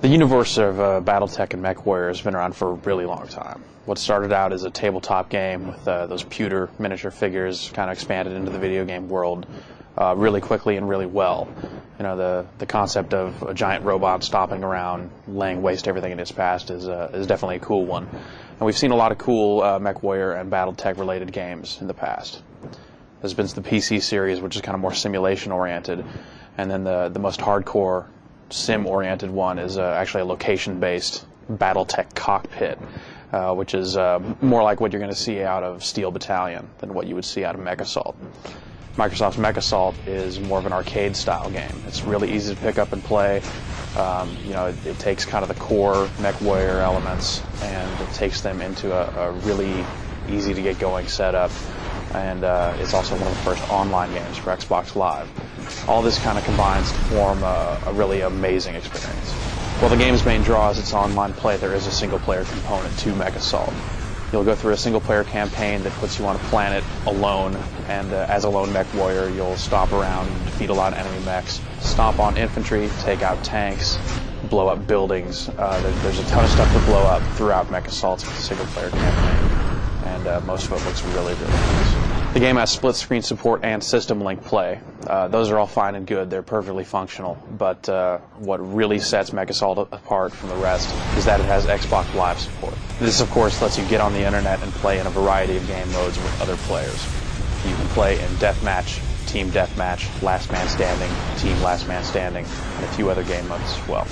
The universe of Battletech and MechWarrior has been around for a really long time. What started out as a tabletop game with those pewter miniature figures kind of expanded into the video game world really quickly and really well. You know, the concept of a giant robot stomping around, laying waste to everything in its past is definitely a cool one. And we've seen a lot of cool MechWarrior and Battletech related games in the past. There's been the PC series, which is kind of more simulation oriented, and then the most hardcore sim-oriented one is actually a location-based Battletech cockpit, which is more like what you're going to see out of Steel Battalion than what you would see out of MechAssault. Microsoft's MechAssault is more of an arcade-style game. It's really easy to pick up and play. You know, it takes kind of the core MechWarrior elements and it takes them into a really easy-to-get-going setup. And it's also one of the first online games for Xbox Live. All this kind of combines to form a really amazing experience. While the game's main draw is its online play, there is a single-player component to MechAssault. You'll go through a single-player campaign that puts you on a planet alone, and as a lone MechWarrior, you'll stomp around and defeat a lot of enemy mechs, stomp on infantry, take out tanks, blow up buildings. There's a ton of stuff to blow up throughout MechAssault's single-player campaign, and most of it looks really, really nice. The game has split-screen support and system-link play. Those are all fine and good. They're perfectly functional. But what really sets MechAssault apart from the rest is that it has Xbox Live support. This, of course, lets you get on the internet and play in a variety of game modes with other players. You can play in Deathmatch, Team Deathmatch, Last Man Standing, Team Last Man Standing, and a few other game modes as well.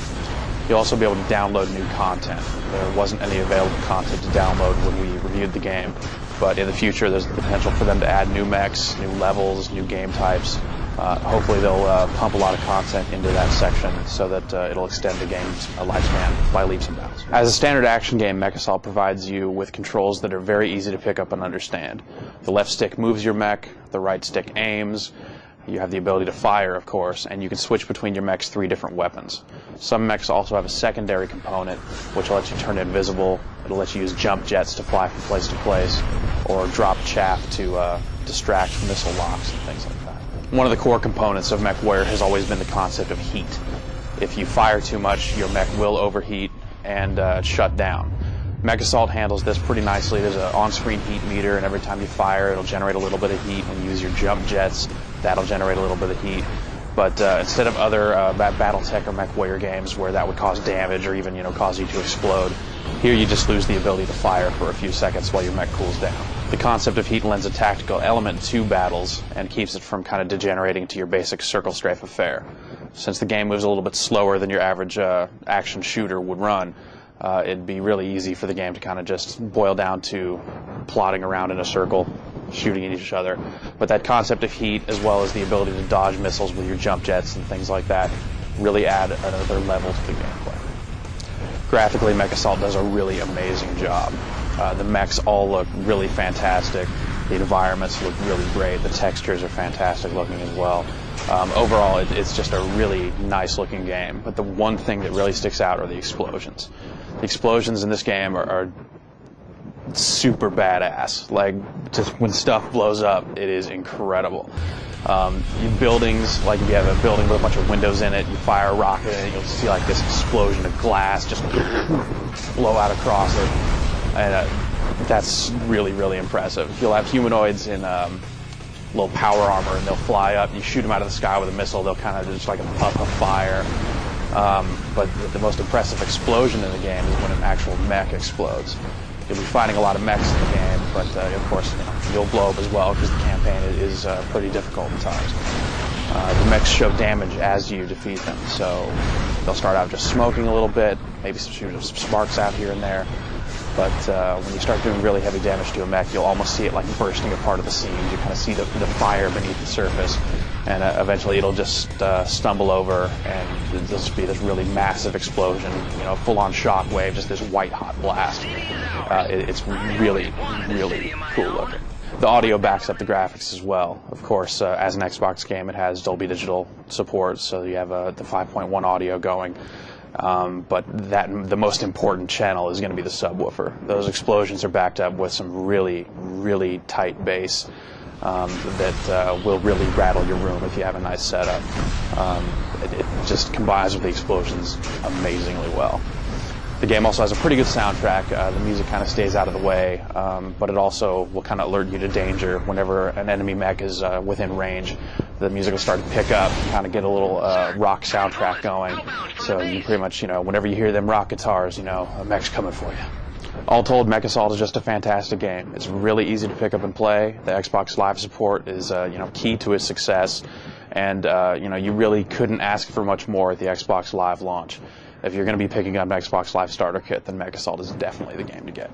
You'll also be able to download new content. There wasn't any available content to download when we reviewed the game, but in the future there's the potential for them to add new mechs, new levels, new game types. Hopefully they'll pump a lot of content into that section so that it'll extend the game's lifespan by leaps and bounds. As a standard action game, MechAssault provides you with controls that are very easy to pick up and understand. The left stick moves your mech, the right stick aims. You have the ability to fire, of course, and you can switch between your mech's 3 different weapons. Some mechs also have a secondary component, which will let you turn invisible. It'll let you use jump jets to fly from place to place, or drop chaff to distract missile locks and things like that. One of the core components of MechWarrior has always been the concept of heat. If you fire too much, your mech will overheat and shut down. MechAssault handles this pretty nicely. There's an on-screen heat meter, and every time you fire, it'll generate a little bit of heat. When you use your jump jets, that'll generate a little bit of heat. But instead of other Battletech or MechWarrior games where that would cause damage or even cause you to explode, here you just lose the ability to fire for a few seconds while your mech cools down. The concept of heat lends a tactical element to battles and keeps it from kind of degenerating to your basic circle strafe affair. Since the game moves a little bit slower than your average action shooter would run, it'd be really easy for the game to kind of just boil down to plodding around in a circle, shooting at each other. But that concept of heat, as well as the ability to dodge missiles with your jump jets and things like that, really add another level to the gameplay. Graphically, MechAssault does a really amazing job. The mechs all look really fantastic. The environments look really great. The textures are fantastic looking as well. Overall, it's just a really nice looking game. But the one thing that really sticks out are the explosions. The explosions in this game are super badass. Like, just when stuff blows up, it is incredible. Buildings, like if you have a building with a bunch of windows in it, you fire a rocket in it, you'll see like this explosion of glass just blow out across it. And that's really, really impressive. You'll have humanoids in little power armor, and they'll fly up. You shoot them out of the sky with a missile, they'll kind of just like a puff of fire. But the most impressive explosion in the game is when an actual mech explodes. You'll be fighting a lot of mechs in the game, but of course you'll blow up as well because the campaign is pretty difficult at times. The mechs show damage as you defeat them, so they'll start out just smoking a little bit, maybe shoot some sparks out here and there. But when you start doing really heavy damage to a mech, you'll almost see it like bursting apart of the seams. You kind of see the fire beneath the surface, and eventually it'll just stumble over, and it'll just be this really massive explosion, full-on shockwave, just this white-hot blast. It's really, really cool looking. The audio backs up the graphics as well. Of course, as an Xbox game, it has Dolby Digital support, so you have the 5.1 audio going. But the most important channel is going to be the subwoofer. Those explosions are backed up with some really, really tight bass. that will really rattle your room if you have a nice setup. It just combines with the explosions amazingly well. The game also has a pretty good soundtrack. The music kind of stays out of the way, but it also will kind of alert you to danger whenever an enemy mech is within range. The music will start to pick up, kind of get a little rock soundtrack going. So you pretty much, whenever you hear them rock guitars, a mech's coming for you. All told, MechAssault is just a fantastic game. It's really easy to pick up and play. The Xbox Live support is, key to its success, and you really couldn't ask for much more at the Xbox Live launch. If you're going to be picking up an Xbox Live Starter Kit, then MechAssault is definitely the game to get.